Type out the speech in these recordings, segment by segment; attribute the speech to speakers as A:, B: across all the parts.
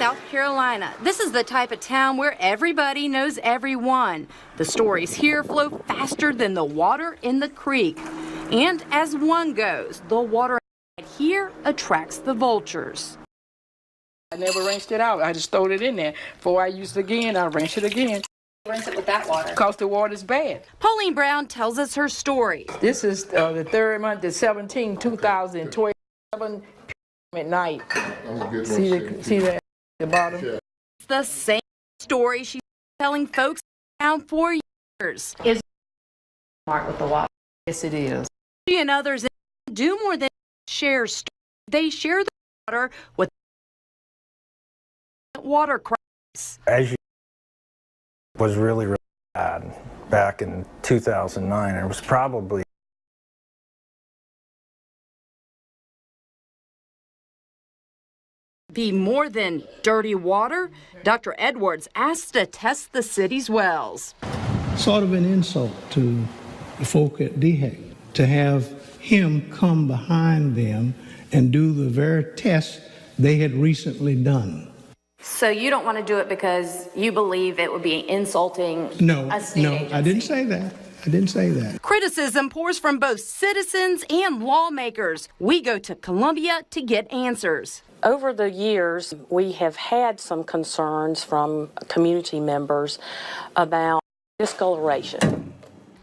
A: South Carolina. This is the type of town where everybody knows everyone. The stories here flow faster than the water in the creek. And as one goes, the water here attracts the vultures.
B: I never rinsed it out. I just throwed it in there. Before I use it again, I rinse it again.
C: Rinse it with that water?
B: Because the water's bad.
A: Pauline Brown tells us her story.
B: This is the third month, the 17, 2012, 7 at night. See the bottom?
A: It's the same story she's telling folks around for years.
C: Is smart with the water?
D: Yes, it is.
A: She and others do more than share stories. They share the water with water crisis.
E: As you was really, really bad back in 2009. It was probably
A: Be more than dirty water. Dr. Edwards asked to test the city's wells.
F: Sort of an insult to the folk at DHEC to have him come behind them and do the very test they had recently done.
C: So you don't want to do it because you believe it would be insulting a state agency?
F: I didn't say that. I didn't say that.
A: Criticism pours from both citizens and lawmakers. We go to Columbia to get answers.
G: Over the years, we have had some concerns from community members about discoloration.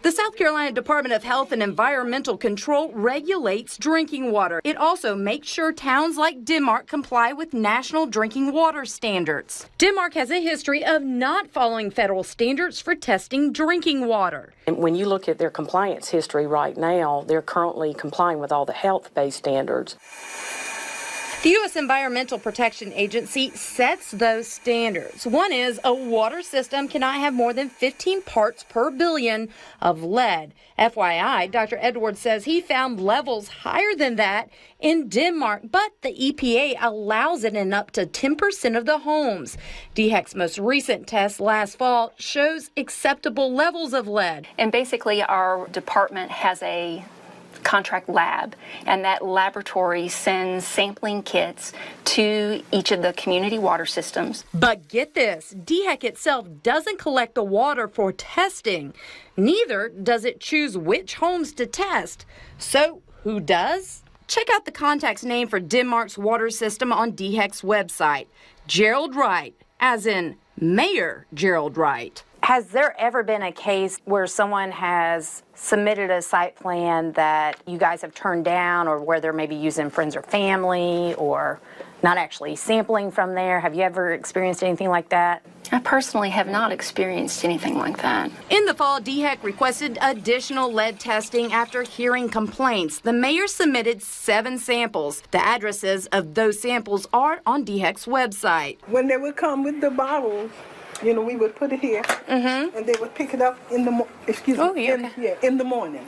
A: The South Carolina Department of Health and Environmental Control regulates drinking water. It also makes sure towns like Denmark comply with national drinking water standards. Denmark has a history of not following federal standards for testing drinking water.
G: And when you look at their compliance history right now, they're currently complying with all the health-based standards.
A: The U.S. Environmental Protection Agency sets those standards. One is a water system cannot have more than 15 parts per billion of lead. FYI, Dr. Edwards says he found levels higher than that in Denmark, but the EPA allows it in up to 10% of the homes. DHEC's most recent test last fall shows acceptable levels of lead.
H: And basically, our department has a contract lab, and that laboratory sends sampling kits to each of the community water systems.
A: But get this, DHEC itself doesn't collect the water for testing. Neither does it choose which homes to test. So who does? Check out the contact's name for Denmark's water system on DHEC's website. Gerald Wright, as in Mayor Gerald Wright.
C: Has there ever been a case where someone has submitted a site plan that you guys have turned down, or where they're maybe using friends or family or not actually sampling from there? Have you ever experienced anything like that?
H: I personally have not experienced anything like that.
A: In the fall, DHEC requested additional lead testing after hearing complaints. The mayor submitted 7 samples. The addresses of those samples are on DHEC's website.
I: When they would come with the bottles, you know, we would put it here, and they would pick it up in the in the morning.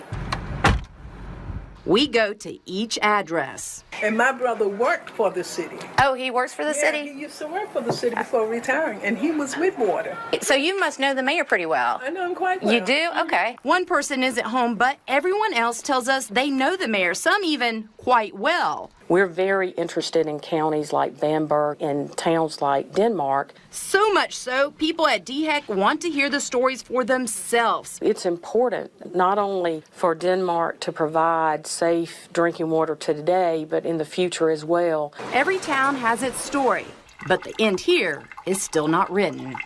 A: We go to each address.
I: And my brother worked for the city.
C: Oh, he works for the city?
I: He used to work for the city before retiring, and he was with water.
C: So you must know the mayor pretty well.
I: I know him quite well.
C: You do? Okay.
A: One person isn't home, but everyone else tells us they know the mayor, some even quite well.
G: We're very interested in counties like Bamberg and towns like Denmark.
A: So much so, people at DHEC want to hear the stories for themselves.
G: It's important not only for Denmark to provide safe drinking water today, but in the future as well.
A: Every town has its story, but the end here is still not written.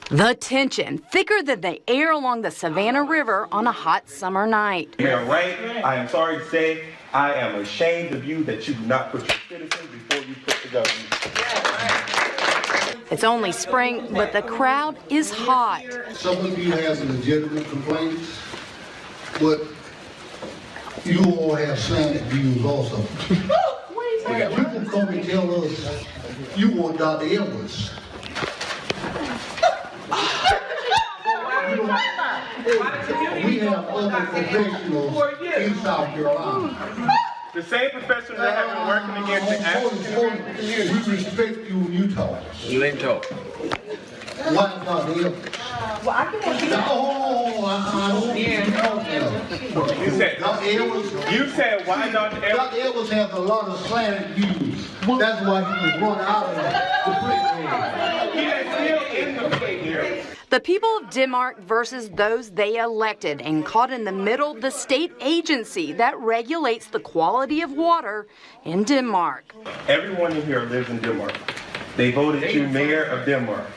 A: The tension, thicker than the air along the Savannah River on a hot summer night.
J: Mayor Wright, I am sorry to say, I am ashamed of you that you do not put your citizens before you put the government.
A: It's only spring, but the crowd is hot.
K: Some of you have legitimate complaints, but you all have slanted views also. You can come and tell us you want Dr. Edwards. We have other professionals in South Carolina.
J: The same professionals that have been working against the African.
K: We respect you when you talk.
J: You ain't talk.
K: Why Dr. Edwards?
I: Well, I can want you to...
J: You said,
K: Dr. Edwards.
J: You said why Dr. Edwards?
K: Dr. Edwards has a lot of slanted views. That's why you can run out of the plate area.
J: He is still in the plate area.
A: The people of Denmark versus those they elected, and caught in the middle, the state agency that regulates the quality of water in Denmark.
J: Everyone in here lives in Denmark. They voted you mayor of Denmark.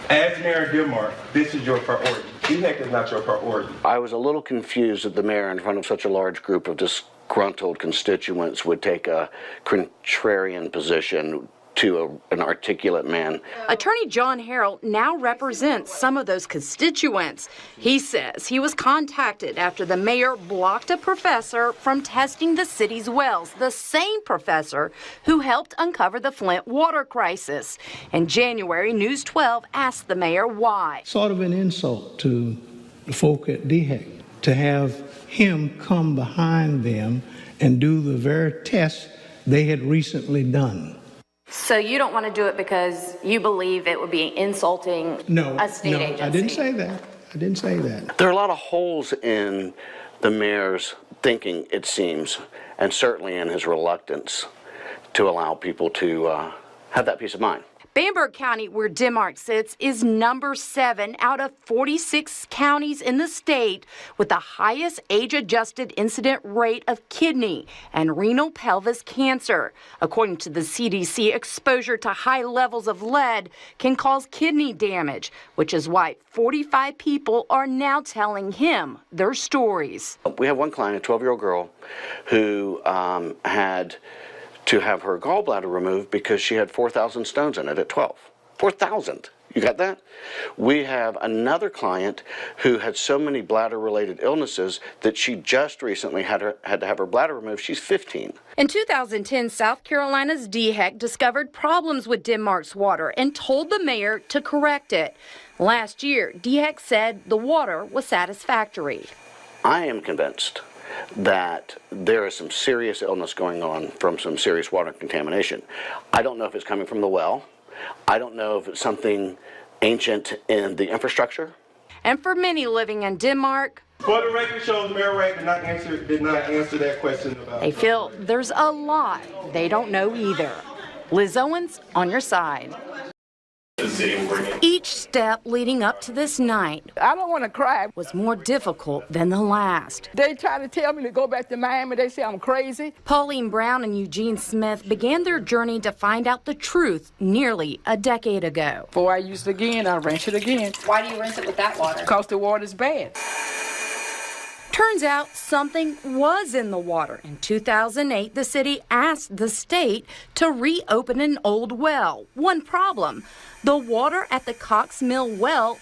J: As mayor of Denmark, this is your priority. DHEC is not your priority.
D: I was a little confused that the mayor, in front of such a large group of disgruntled constituents, would take a contrarian position to an articulate man.
A: Attorney John Harrell now represents some of those constituents. He says he was contacted after the mayor blocked a professor from testing the city's wells, the same professor who helped uncover the Flint water crisis. In January, News 12 asked the mayor why.
F: Sort of an insult to the folk at DHEC to have him come behind them and do the very tests they had recently done.
C: So you don't want to do it because you believe it would be insulting a state agency?
F: I didn't say that. I didn't say that.
D: There are a lot of holes in the mayor's thinking, it seems, and certainly in his reluctance to allow people to have that peace of mind.
A: Bamberg County, where Denmark sits, is number 7 out of 46 counties in the state with the highest age-adjusted incident rate of kidney and renal pelvis cancer. According to the CDC, exposure to high levels of lead can cause kidney damage, which is why 45 people are now telling him their stories.
D: We have one client, a 12-year-old girl, who had to have her gallbladder removed because she had 4,000 stones in it at 12. 4,000. You got that? We have another client who had so many bladder-related illnesses that she just recently had to have her bladder removed. She's 15.
A: In 2010, South Carolina's DHEC discovered problems with Denmark's water and told the mayor to correct it. Last year, DHEC said the water was satisfactory.
D: I am convinced that there is some serious illness going on from some serious water contamination. I don't know if it's coming from the well. I don't know if it's something ancient in the infrastructure.
A: And for many living in Denmark,
J: For the record shows, Mayor Wright did not answer that question about.
A: They feel there's a lot they don't know either. Liz Owens on your side. Each step leading up to this night,
B: I don't want to cry,
A: was more difficult than the last.
B: They try to tell me to go back to Miami. They say I'm crazy.
A: Pauline Brown and Eugene Smith began their journey to find out the truth nearly a decade ago.
B: Before I use it again, I rinse it again.
C: Why do you rinse it with that water?
B: Because the water's bad.
A: Turns out something was in the water. In 2008, the city asked the state to reopen an old well. One problem, the water at the Cox Mill well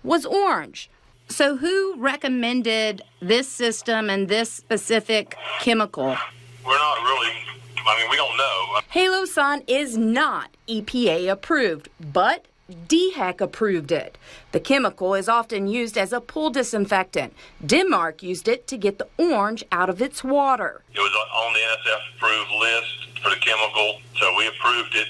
A: was orange. So who recommended this system and this specific chemical?
L: We're not really, we don't know.
A: Halosan is not EPA approved, but DHEC approved it. The chemical is often used as a pool disinfectant. Denmark used it to get the orange out of its water.
L: It was on the NSF approved list for the chemical, so we approved it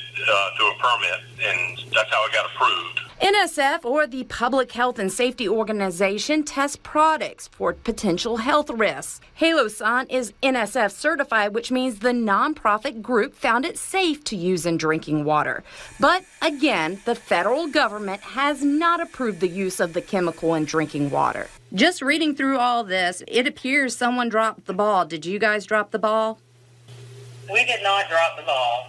L: through a permit, and that's how it got approved.
A: NSF, or the Public Health and Safety Organization, tests products for potential health risks. Halosan is NSF certified, which means the nonprofit group found it safe to use in drinking water. But again, the federal government has not approved the use of the chemical in drinking water. Just reading through all this, it appears someone dropped the ball. Did you guys drop the ball?
M: We did not drop the ball.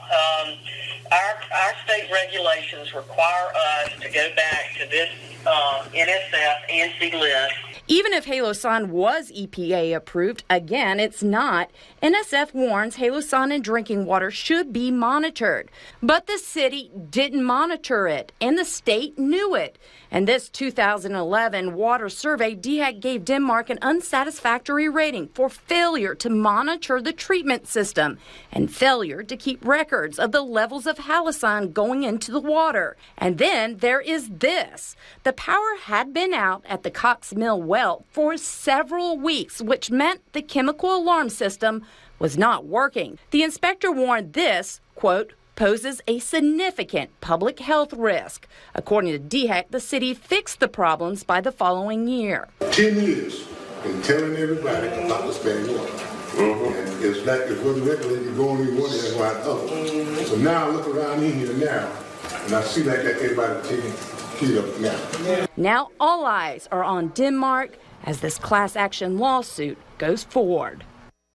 M: Our state regulations require us to go back to this NSF ANSI list.
A: Even if Halosan was EPA approved, again, it's not. NSF warns Halosan in drinking water should be monitored. But the city didn't monitor it, and the state knew it. And this 2011 water survey, DHEC gave Denmark an unsatisfactory rating for failure to monitor the treatment system and failure to keep records of the levels of Halosan going into the water. And then there is this. The power had been out at the Cox Mill well for several weeks, which meant the chemical alarm system was not working. The inspector warned this, quote, poses a significant public health risk. According to DHEC, the city fixed the problems by the following year.
K: 10 years, been telling everybody about the spending water.
N: And it's like it wasn't regulated, you go only one and one other. So now I look around in here now, and I see like that everybody taking keys up now.
A: Now all eyes are on Denmark as this class action lawsuit goes forward.